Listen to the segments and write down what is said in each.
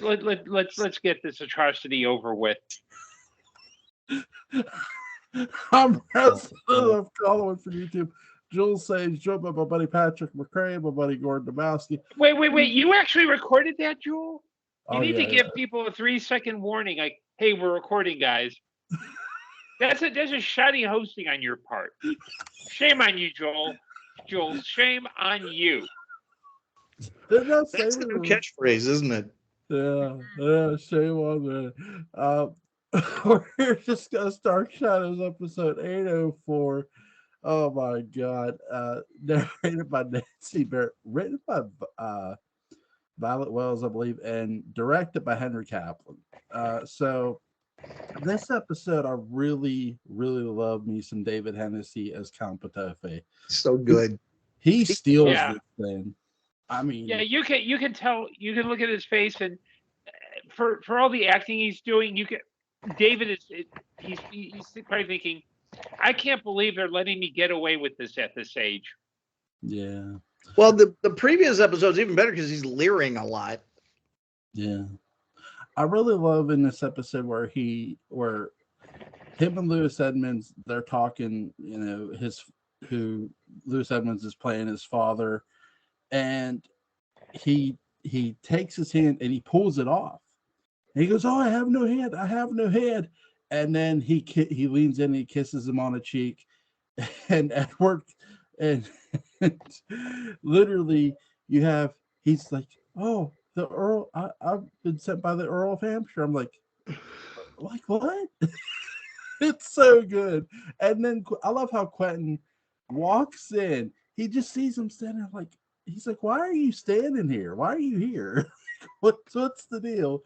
let's get this atrocity over with. I'm president of following from YouTube. Jules Sage, joined by my buddy Patrick McCray, my buddy Gordon Dymowski. Wait! You actually recorded that, Jewel? You need to yeah. give people a 3-second warning, like, "Hey, we're recording, guys." That's a shoddy hosting on your part. Shame on you, Joel. Joel, shame on you. That's a new catchphrase, isn't it? Yeah, shame on me. We're just gonna start Shadows episode 804. Oh my god. Narrated by Nancy Barrett, written by Violet Wells, I believe, and directed by Henry Kaplan. So this episode, I really, really love me some David Hennessy as Count Patofe. So good. He steals this thing. I mean, yeah, you can tell. You can look at his face, and for all the acting he's doing, David is he's probably thinking, I can't believe they're letting me get away with this at this age. Yeah. Well, the previous episode's even better because he's leering a lot. Yeah. I really love in this episode where him and Lewis Edmonds, they're talking, who Lewis Edmonds is playing his father, and he takes his hand and he pulls it off. And he goes, "Oh, I have no head." And then he leans in and he kisses him on the cheek. And Edward, and literally he's like, "Oh, the Earl, I've been sent by the Earl of Hampshire." I'm like what? It's so good. And then I love how Quentin walks in. He just sees him standing like, he's like, "Why are you standing here? Why are you here? What's the deal?"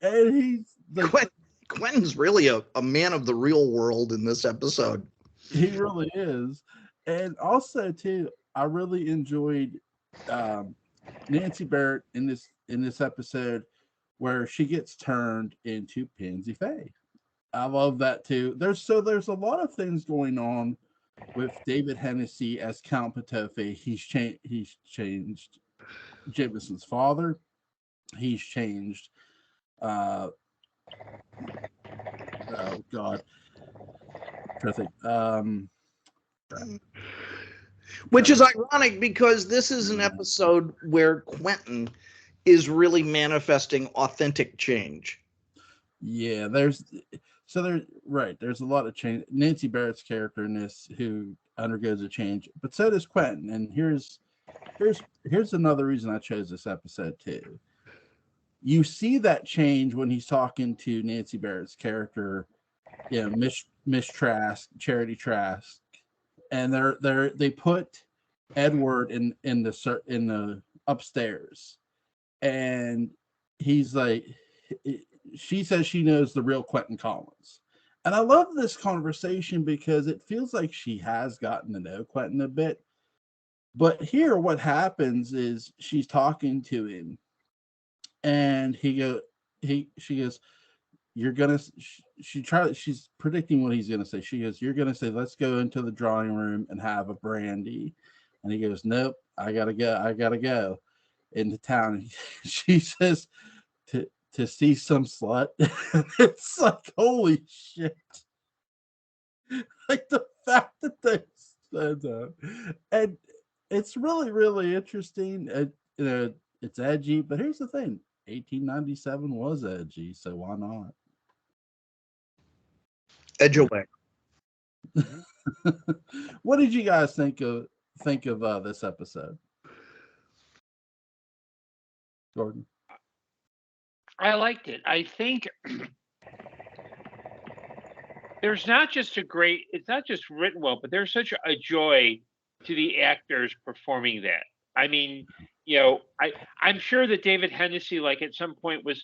And he's like, Quentin's really a man of the real world in this episode. He really is. And also too, I really enjoyed Nancy Barrett in this episode where she gets turned into Pansy Faye. I love that too. There's a lot of things going on with David Hennessy as Count Patofe. He's changed Jameson's father. He's changed oh god. I think which is ironic because this is an episode where Quentin is really manifesting authentic change. Yeah, there's a lot of change. Nancy Barrett's character in this who undergoes a change, but so does Quentin. And here's another reason I chose this episode too. You see that change when he's talking to Nancy Barrett's character, Miss Trask, Charity Trask, and they put Edward in the upstairs, and he's like, she says she knows the real Quentin Collins. And I love this conversation because it feels like she has gotten to know Quentin a bit. But here what happens is she's talking to him and she goes, she's predicting what he's going to say. She goes, "You're going to say, let's go into the drawing room and have a brandy." And he goes, "Nope, I got to go into town." She says, to see some slut. It's like, holy shit. Like the fact that they said that. And it's really, really interesting. It's edgy, but here's the thing. 1897 was edgy, so why not? Edge away. What did you guys think of this episode? Gordon? I liked it. I think it's not just written well, but there's such a joy to the actors performing that. I mean, I'm sure that David Hennessy, like at some point was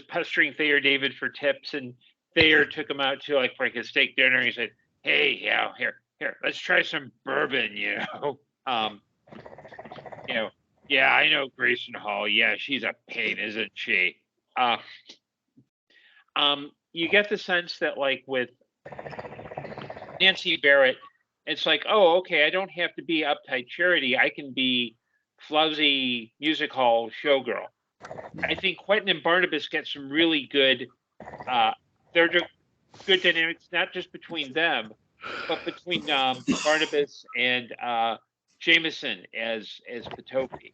pestering Thayer David for tips, and Thayer took him out to like a steak dinner. And he said, "Hey, here, let's try some bourbon." Yeah, I know Grayson Hall. Yeah, she's a pain, isn't she? You get the sense that like with Nancy Barrett, it's like, oh, okay, I don't have to be uptight Charity. I can be flouzy music hall showgirl. I think Quentin and Barnabas get some really good. They're good dynamics, not just between them, but between Barnabas and Jameson as Potopi.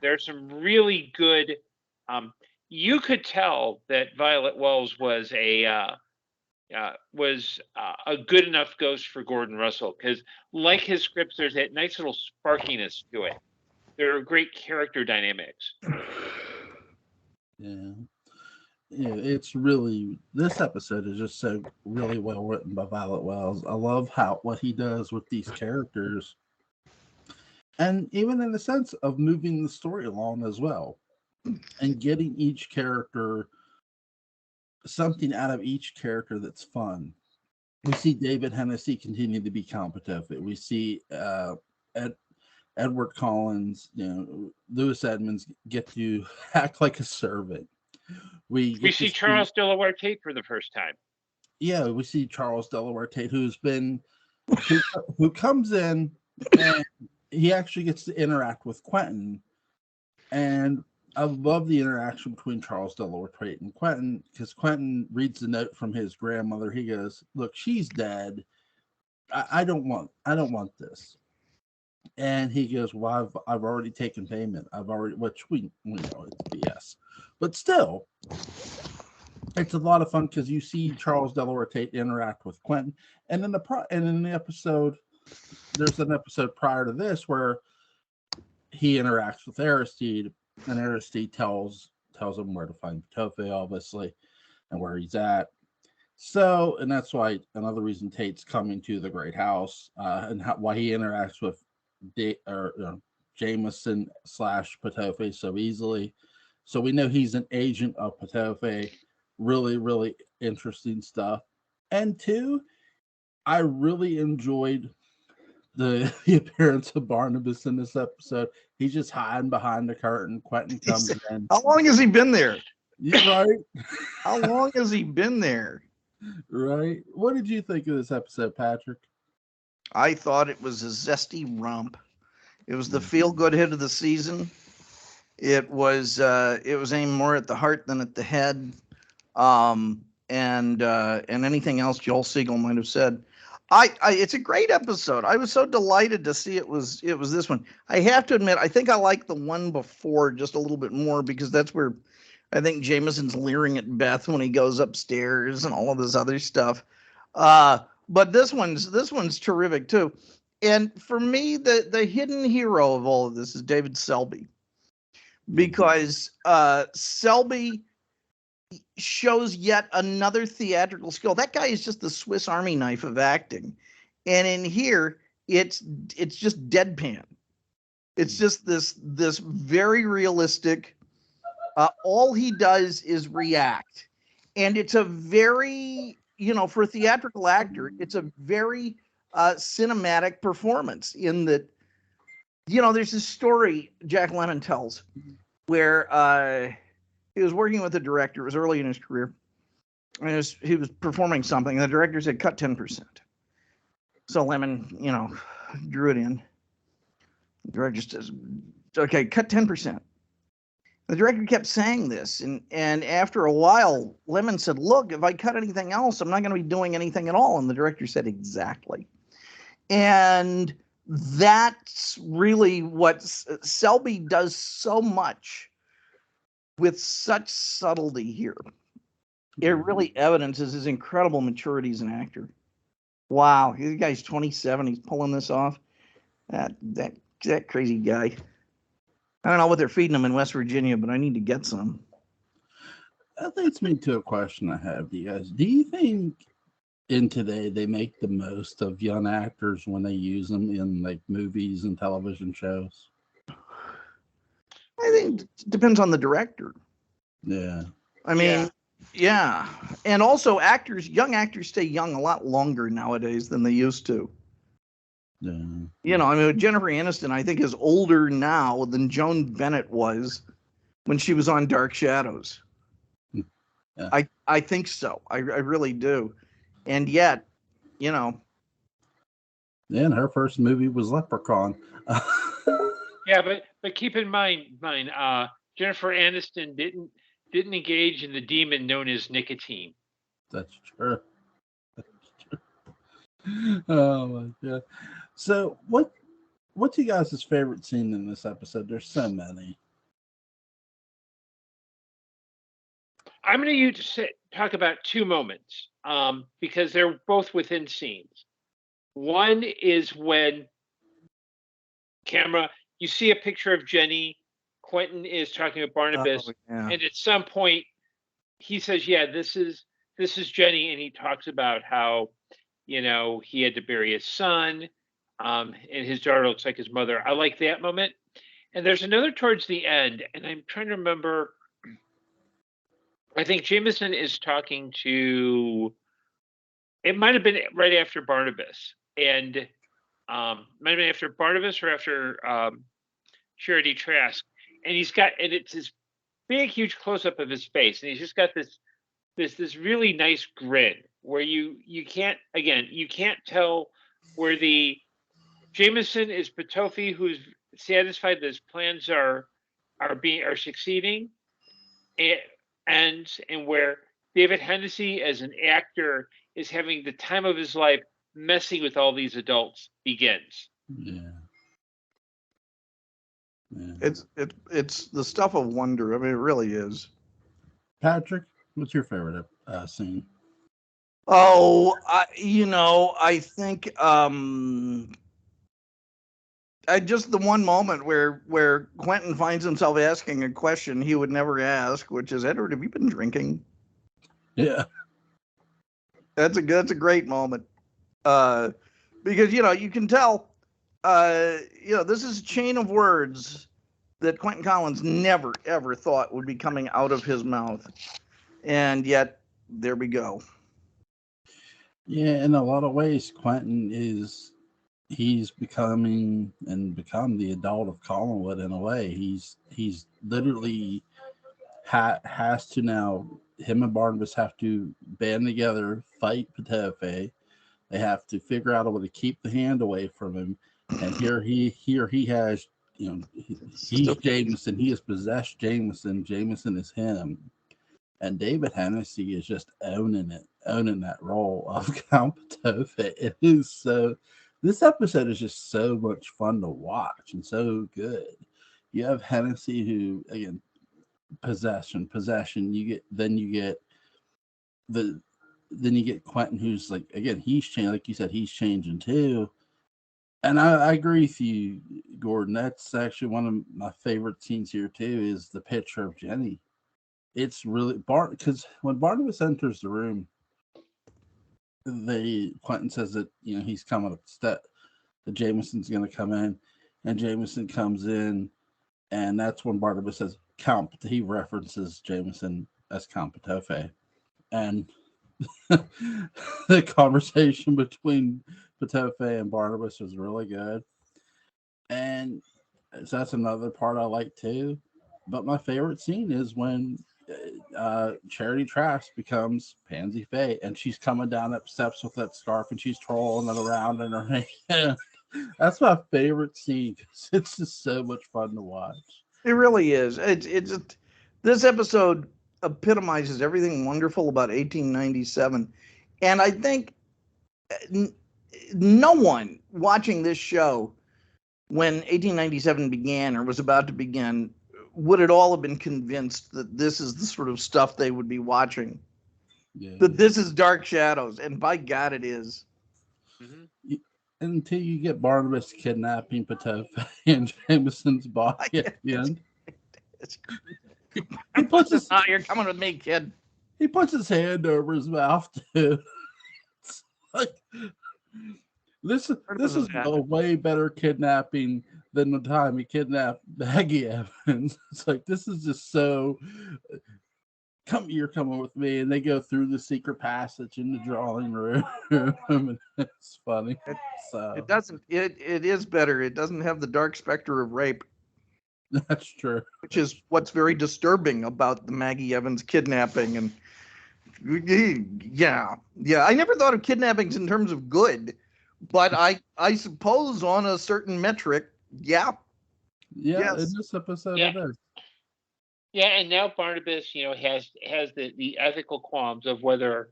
There's some really good. You could tell that Violet Wells was a good enough ghost for Gordon Russell, because, like his scripts, there's that nice little sparkiness to it. There are great character dynamics. Yeah. Yeah, it's really, this episode is just so really well written by Violet Wells. I love what he does with these characters, and even in the sense of moving the story along as well, and getting each character something out of each character that's fun. We see David Hennessy continue to be competent. We see Edward Collins, Lewis Edmonds get to act like a servant. We see Charles Delaware Tate for the first time. Yeah, we see Charles Delaware Tate, who comes in, and he actually gets to interact with Quentin. And I love the interaction between Charles Delaware Tate and Quentin, because Quentin reads the note from his grandmother. He goes, "Look, she's dead. I don't want this." And he goes, "Well, I've already taken payment. Which we know it's BS, but still, it's a lot of fun because you see Charles Delaware Tate interact with Quentin, and in the episode, there's an episode prior to this where he interacts with Aristide, and Aristide tells him where to find Potofi, obviously, and where he's at. So, and that's why another reason Tate's coming to the Great House, and why he interacts with Jameson / Potofi so easily. So we know he's an agent of Potofi. Really, really interesting stuff. And two, I really enjoyed the appearance of Barnabas in this episode. He's just hiding behind the curtain. Quentin comes in. How long has he been there? Yeah, right? How long has he been there? Right. What did you think of this episode, Patrick? I thought it was a zesty romp. It was the feel-good hit of the season. It was aimed more at the heart than at the head, and anything else Joel Siegel might have said. It's a great episode. I was so delighted to see it was this one. I have to admit, I think I like the one before just a little bit more, because that's where I think Jameson's leering at Beth when he goes upstairs and all of this other stuff. But this one's terrific too. And for me, the hidden hero of all of this is David Selby, because Selby shows yet another theatrical skill. That guy is just the Swiss Army knife of acting. And in here, it's just deadpan. It's just this very realistic. All he does is react. And it's a very, for a theatrical actor, it's a very cinematic performance, in that, there's this story Jack Lemmon tells where he was working with a director. It was early in his career. And he was performing something. And the director said, cut 10%. So Lemmon, drew it in. The director says, okay, cut 10%. The director kept saying this. And after a while, Lemmon said, look, if I cut anything else, I'm not going to be doing anything at all. And the director said, exactly. And that's really what Selby does so much with such subtlety here. It really evidences his incredible maturity as an actor. Wow, this guy's 27. He's pulling this off. That crazy guy. I don't know what they're feeding him in West Virginia, but I need to get some. That leads me to a question I have to you guys. Do you think in today they make the most of young actors when they use them in like movies and television shows? I think it depends on the director. Yeah. I mean, yeah. And also young actors stay young a lot longer nowadays than they used to. Yeah. Jennifer Aniston, I think, is older now than Joan Bennett was when she was on Dark Shadows. Yeah. I think so. I really do. And yet, Yeah, and her first movie was Leprechaun. Yeah, but keep in mind, Jennifer Aniston didn't engage in the demon known as nicotine. That's true. That's true. Oh my god. So what's you guys' favorite scene in this episode? There's so many. I'm going to talk about two moments because they're both within scenes. One is when you see a picture of Jenny. Quentin is talking with Barnabas, and at some point he says, "Yeah, this is Jenny," and he talks about how he had to bury his son, and his daughter looks like his mother. I like that moment. And there's another towards the end, and I'm trying to remember. I think Jameson is talking to. It might have been right after Barnabas, and might have been after Barnabas or after Charity Trask, and it's this big, huge close up of his face, and he's just got this really nice grin where you can't tell where the Jameson is Patofi, who's satisfied that his plans are succeeding, and where David Hennessy as an actor is having the time of his life messing with all these adults begins. Yeah. It's the stuff of wonder. I mean, it really is. Patrick, what's your favorite scene? Oh, I think just the one moment where Quentin finds himself asking a question he would never ask, which is, "Edward, have you been drinking?" Yeah. That's a great moment. Because you can tell this is a chain of words that Quentin Collins never ever thought would be coming out of his mouth. And yet there we go. Yeah, in a lot of ways, Quentin he's become the adult of Collinwood in a way. He's literally has to now. Him and Barnabas have to band together, fight Patofe. They have to figure out a way to keep the hand away from him. And here he has, he's Jameson. He has possessed Jameson. Jameson is him. And David Hennessy is just owning that role of Count Patofe. It is so. This episode is just so much fun to watch and so good. You have Hennessy, who again, possession. You get Quentin, who's like, again, he's changing. Like you said, he's changing too. And I agree with you, Gordon. That's actually one of my favorite scenes here too. Is the picture of Jenny. It's really because when Barnabas enters the room, Quentin says that he's coming up the step, that Jameson's going to come in, and Jameson comes in, and that's when Barnabas says Count. He references Jameson as Count Patofe, and the conversation between Patofe and Barnabas was really good, and so that's another part I like too. But my favorite scene is when Charity Trask becomes Pansy Faye, and she's coming down up steps with that scarf, and she's twirling it around in her hand. That's my favorite scene because it's just so much fun to watch. It really is. It's this episode epitomizes everything wonderful about 1897, and I think no one watching this show when 1897 began or was about to begin would at all have been convinced that this is the sort of stuff they would be watching. Yeah. That this is Dark Shadows, and by God, it is. Mm-hmm. Until you get Barnabas kidnapping Patofe and Jameson's body at the end. He puts his, you're coming with me, kid. He puts his hand over his mouth too. It's like, this is a way better kidnapping than the time he kidnapped Maggie Evans. It's like, this is just so. You're coming with me, and they go through the secret passage in the drawing room. And it's funny. It doesn't. It is better. It doesn't have the dark specter of rape. That's true. Which is what's very disturbing about the Maggie Evans kidnapping. And yeah. I never thought of kidnappings in terms of good, but I suppose on a certain metric, yeah. Yeah, yes. In this episode it is. Yeah, and now Barnabas, has the ethical qualms of whether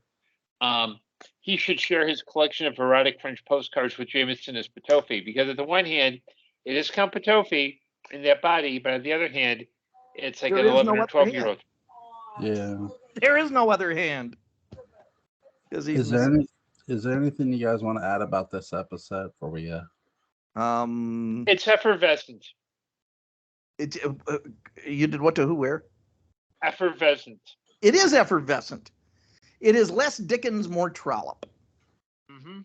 um, he should share his collection of erotic French postcards with Jameson as Patofi, because on the one hand, it is Count Patofi in that body, but on the other hand, it's like There an is 11 no or other 12-year-old. Yeah. There is no other hand. Because he's Is there anything you guys want to add about this episode before we It's effervescent. You did what to who where? Effervescent. It is effervescent. It is less Dickens, more Trollope. Mm-hmm.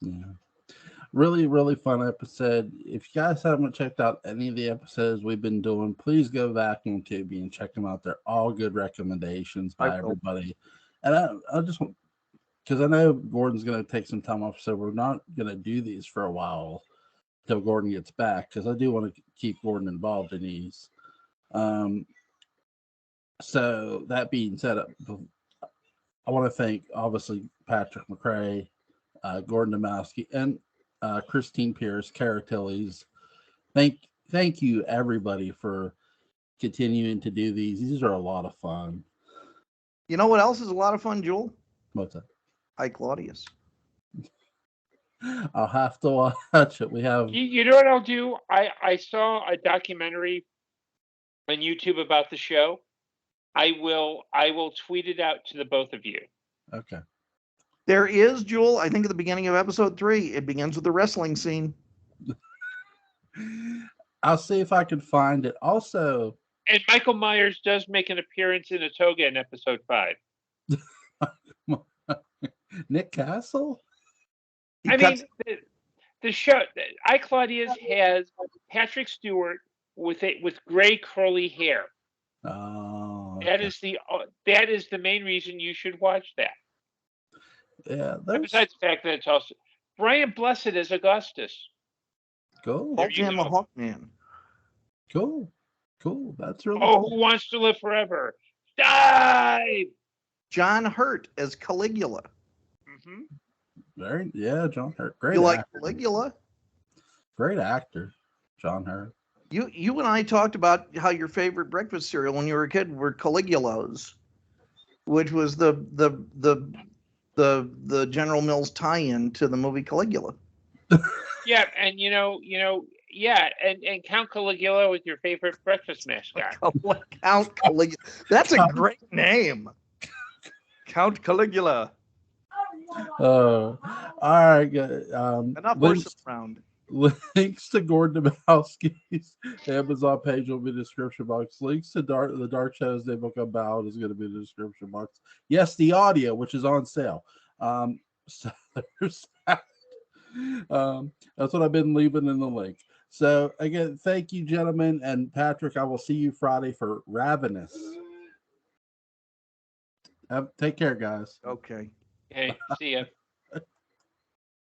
Yeah. Really, really fun episode. If you guys haven't checked out any of the episodes we've been doing, please go back on Tubi and check them out. They're all good recommendations by everybody. And I just want, because I know Gordon's going to take some time off, so we're not going to do these for a while till Gordon gets back, because I do want to keep Gordon involved in these. So that being said, I want to thank, obviously, Patrick McCray, Gordon Dymowski, and Christine Pierce, Cara Tillies. Thank you, everybody, for continuing to do these. These are a lot of fun. You know what else is a lot of fun, Joel? What's that? Hi, Claudius. I'll have to watch it. We have. You know what I'll do? I saw a documentary on YouTube about the show. I will tweet it out to the both of you. Okay. There is, Joel, I think at the beginning of episode 3, it begins with the wrestling scene. I'll see if I can find it. Also, and Michael Myers does make an appearance in a toga in episode 5. Nick Castle? The show, iClaudius has Patrick Stewart with gray curly hair. Oh, okay. That is the main reason you should watch that. Yeah. Besides the fact that it's also Brian Blessed as Augustus. Cool. Jam a Hawkman. Cool. That's really cool. Who wants to live forever? Die! John Hurt as Caligula. Mm-hmm. John Hurt. Great. You like Caligula? Great actor, John Hurt. You and I talked about how your favorite breakfast cereal when you were a kid were Caligulas, which was the General Mills tie-in to the movie Caligula. Yeah, and and Count Caligula was your favorite breakfast mascot. Count Caligula. That's a great name. Count Caligula. All right, guys. Enough horses around. Links to Gordon Dymowski's Amazon page will be in the description box. Links to the Dark Shadows Day Book Unbound is going to be in the description box. Yes, the audio, which is on sale. So there's that. That's what I've been leaving in the link. So again, thank you, gentlemen, and Patrick. I will see you Friday for Ravenous. Take care, guys. Okay. Hey, see ya.